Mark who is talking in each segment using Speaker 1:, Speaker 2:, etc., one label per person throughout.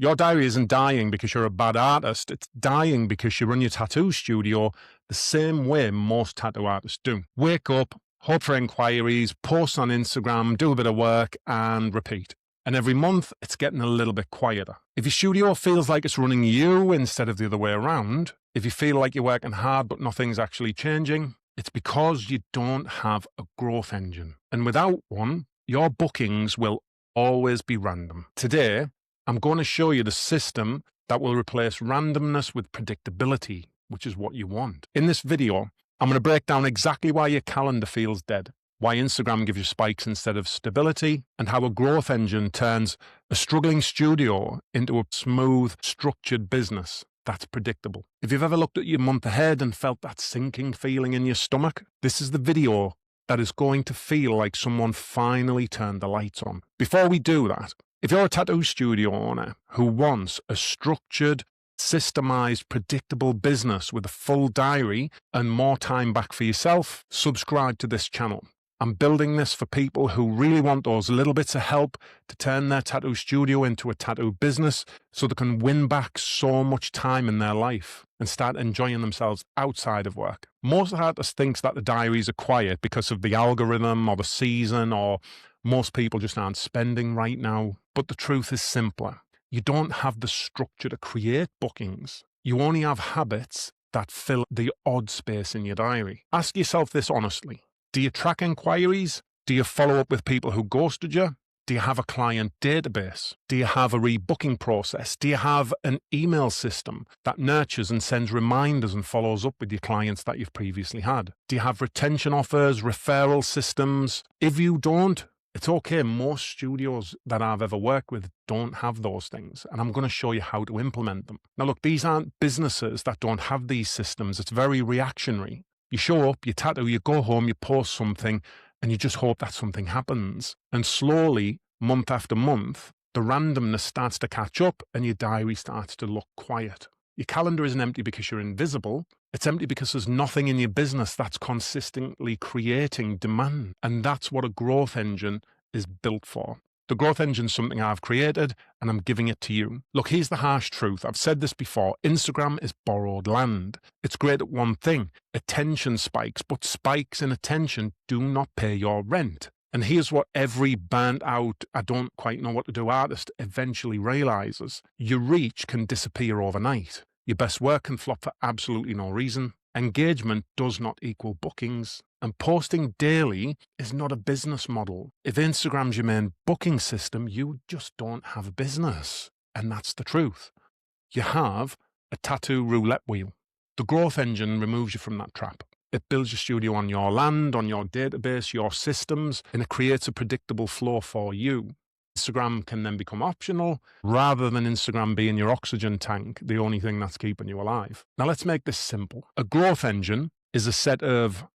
Speaker 1: Your diary isn't dying because you're a bad artist. It's dying because you run your tattoo studio the same way most tattoo artists do. Wake up, hope for inquiries, post on Instagram, do a bit of work, and repeat. And every month, it's getting a little bit quieter. If your studio feels like it's running you instead of the other way around, if you feel like you're working hard but nothing's actually changing, it's because you don't have a growth engine. And without one, your bookings will always be random. Today, I'm going to show you the system that will replace randomness with predictability, which is what you want. In this video, I'm going to break down exactly why your calendar feels dead, why Instagram gives you spikes instead of stability, and how a growth engine turns a struggling studio into a smooth, structured business that's predictable. If you've ever looked at your month ahead and felt that sinking feeling in your stomach, this is the video that is going to feel like someone finally turned the lights on. Before we do that, if you're a tattoo studio owner who wants a structured, systemized, predictable business with a full diary and more time back for yourself, subscribe to this channel. I'm building this for people who really want those little bits of help to turn their tattoo studio into a tattoo business so they can win back so much time in their life and start enjoying themselves outside of work. Most artists think that the diaries are quiet because of the algorithm or the season, or most people just aren't spending right now. But the truth is simpler. You don't have the structure to create bookings. You only have habits that fill the odd space in your diary. Ask yourself this honestly. Do you track inquiries? Do you follow up with people who ghosted you? Do you have a client database? Do you have a rebooking process? Do you have an email system that nurtures and sends reminders and follows up with your clients that you've previously had? Do you have retention offers, referral systems? If you don't, it's okay. Most studios that I've ever worked with don't have those things, and I'm going to show you how to implement them. Now look, these aren't businesses that don't have these systems. It's very reactionary. You show up, you tattoo, you go home, you post something, and you just hope that something happens. And slowly, month after month, the randomness starts to catch up and your diary starts to look quiet. Your calendar isn't empty because you're invisible. It's empty because there's nothing in your business that's consistently creating demand. And that's what a growth engine is built for. The growth engine is something I've created and I'm giving it to you. Look, here's the harsh truth. I've said this before. Instagram is borrowed land. It's great at one thing, attention spikes, but spikes in attention do not pay your rent. And here's what every burnt out, I don't quite know what to do artist eventually realizes. Your reach can disappear overnight. Your best work can flop for absolutely no reason. Engagement does not equal bookings. And posting daily is not a business model. If Instagram's your main booking system, you just don't have a business. And that's the truth. You have a tattoo roulette wheel. The growth engine removes you from that trap. It builds your studio on your land, on your database, your systems, and it creates a predictable flow for you. Instagram can then become optional rather than Instagram being your oxygen tank, the only thing that's keeping you alive. Now let's make this simple. A growth engine is a set of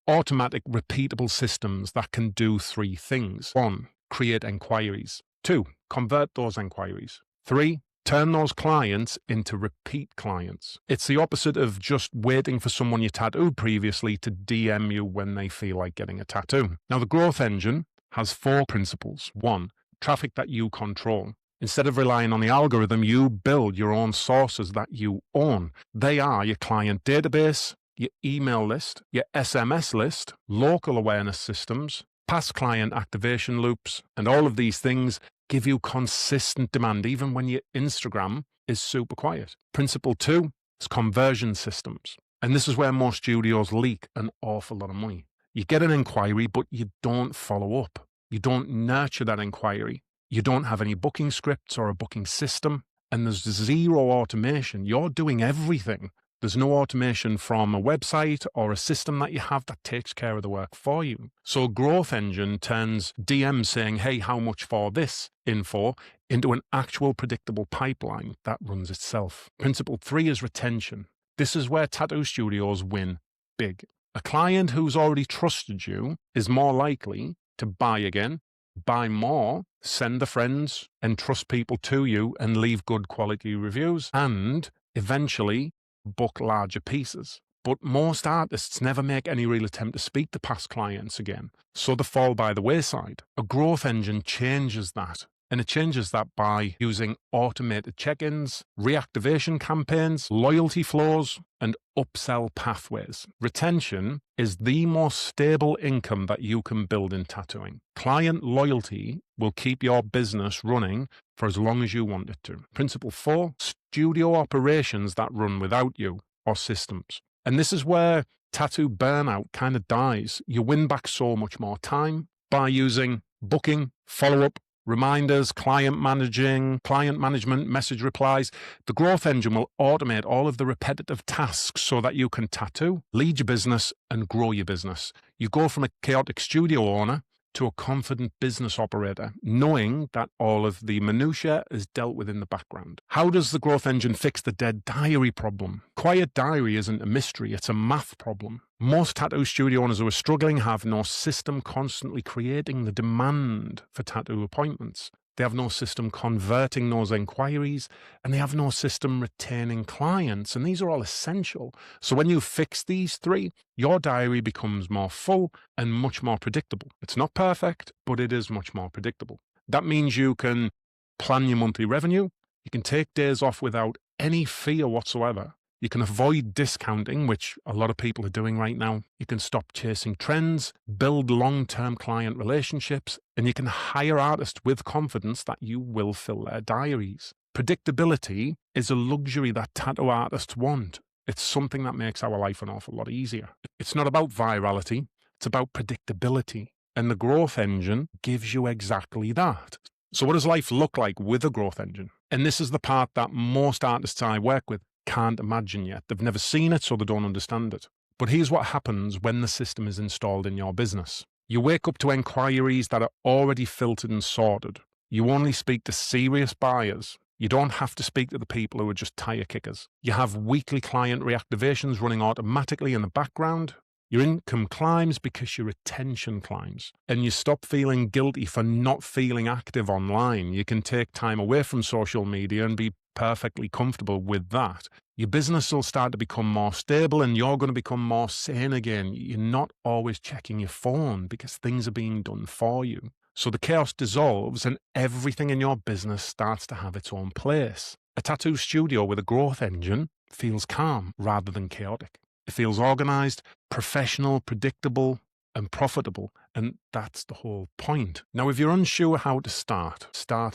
Speaker 1: automatic, repeatable systems that can do three things. 1, create inquiries. 2, convert those inquiries. 3, turn those clients into repeat clients. It's the opposite of just waiting for someone you tattooed previously to DM you when they feel like getting a tattoo. Now, the growth engine has 4 principles. 1, traffic that you control. Instead of relying on the algorithm, you build your own sources that you own. They are your client database, your email list, your SMS list, local awareness systems, past client activation loops, and all of these things give you consistent demand even when your Instagram is super quiet. Principle 2 is conversion systems. And this is where most studios leak an awful lot of money. You get an inquiry, but you don't follow up. You don't nurture that inquiry. You don't have any booking scripts or a booking system, and there's zero automation. You're doing everything. There's no automation from a website or a system that you have that takes care of the work for you. So Growth Engine turns DM saying, hey, how much for this info into an actual predictable pipeline that runs itself. Principle 3 is retention. This is where tattoo studios win big. A client who's already trusted you is more likely to buy again, buy more, send their friends, entrust people to you and leave good quality reviews, and eventually book larger pieces. But most artists never make any real attempt to speak to past clients again, so they fall by the wayside. A growth engine changes that. And it changes that by using automated check-ins, reactivation campaigns, loyalty flows, and upsell pathways. Retention is the most stable income that you can build in tattooing. Client loyalty will keep your business running for as long as you want it to. Principle 4, studio operations that run without you, or systems. And this is where tattoo burnout kind of dies. You win back so much more time by using booking, follow-up, reminders, client management, message replies. The growth engine will automate all of the repetitive tasks so that you can tattoo, lead your business, and grow your business. You go from a chaotic studio owner to a confident business operator, knowing that all of the minutiae is dealt with in the background. How does the growth engine fix the dead diary problem? Quiet diary isn't a mystery, it's a math problem. Most tattoo studio owners who are struggling have no system constantly creating the demand for tattoo appointments. They have no system converting those inquiries, and they have no system retaining clients. And these are all essential. So when you fix these three, your diary becomes more full and much more predictable. It's not perfect, but it is much more predictable. That means you can plan your monthly revenue. You can take days off without any fear whatsoever. You can avoid discounting, which a lot of people are doing right now. You can stop chasing trends, build long-term client relationships, and you can hire artists with confidence that you will fill their diaries. Predictability is a luxury that tattoo artists want. It's something that makes our life an awful lot easier. It's not about virality, it's about predictability. And the growth engine gives you exactly that. So what does life look like with a growth engine? And this is the part that most artists I work with can't imagine yet. They've never seen it, so they don't understand it. But here's what happens when the system is installed in your business. You wake up to inquiries that are already filtered and sorted. You only speak to serious buyers. You don't have to speak to the people who are just tire kickers. You have weekly client reactivations running automatically in the background. Your income climbs because your retention climbs. And you stop feeling guilty for not feeling active online. You can take time away from social media and be perfectly comfortable with that. Your business will start to become more stable and you're going to become more sane again. You're not always checking your phone because things are being done for you. So the chaos dissolves and everything in your business starts to have its own place. A tattoo studio with a growth engine feels calm rather than chaotic. It feels organized, professional, predictable, and profitable. And that's the whole point. Now, if you're unsure how to start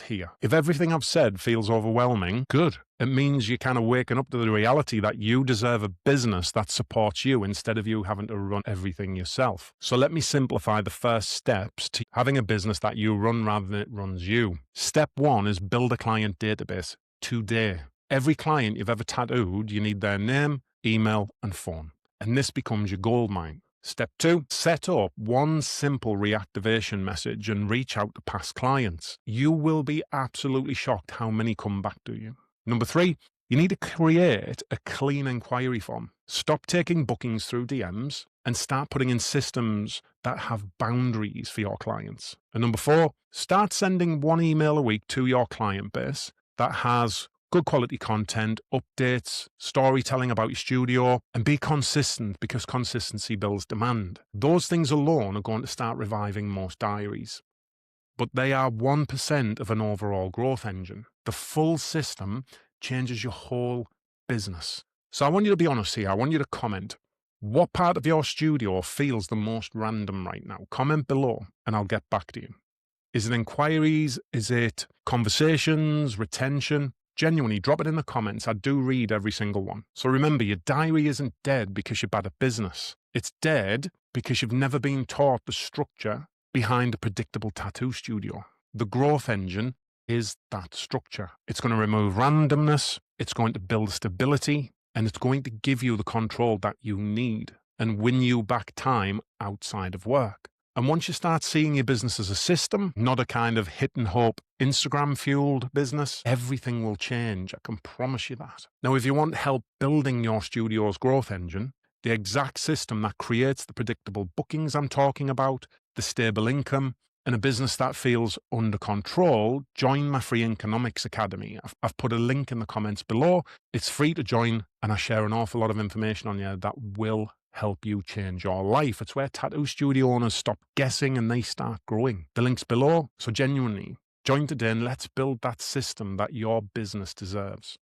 Speaker 1: here. If everything I've said feels overwhelming, good. It means you're kind of waking up to the reality that you deserve a business that supports you instead of you having to run everything yourself. So let me simplify the first steps to having a business that you run rather than it runs you. Step 1 is build a client database today. Every client you've ever tattooed, you need their name, email, and phone. And this becomes your gold mine. Step 2, set up one simple reactivation message and reach out to past clients. You will be absolutely shocked how many come back to you. Number 3, you need to create a clean inquiry form. Stop taking bookings through DMs and start putting in systems that have boundaries for your clients. And number 4, start sending one email a week to your client base that has good quality content, updates, storytelling about your studio, and be consistent because consistency builds demand. Those things alone are going to start reviving most diaries. But they are 1% of an overall growth engine. The full system changes your whole business. So I want you to be honest here. I want you to comment. What part of your studio feels the most random right now? Comment below and I'll get back to you. Is it inquiries? Is it conversations, retention? Genuinely, drop it in the comments. I do read every single one. So remember, your diary isn't dead because you're bad at business. It's dead because you've never been taught the structure behind a predictable tattoo studio. The growth engine is that structure. It's going to remove randomness, it's going to build stability, and it's going to give you the control that you need and win you back time outside of work. And once you start seeing your business as a system, not a kind of hit and hope Instagram-fueled business, everything will change. I can promise you that. Now, if you want help building your studio's growth engine, the exact system that creates the predictable bookings I'm talking about, the stable income, and a business that feels under control, join my free Economics Academy. I've put a link in the comments below. It's free to join, and I share an awful lot of information on you that will help you change your life. It's where tattoo studio owners stop guessing and they start growing. The link's below. So genuinely, Join today and let's build that system that your business deserves.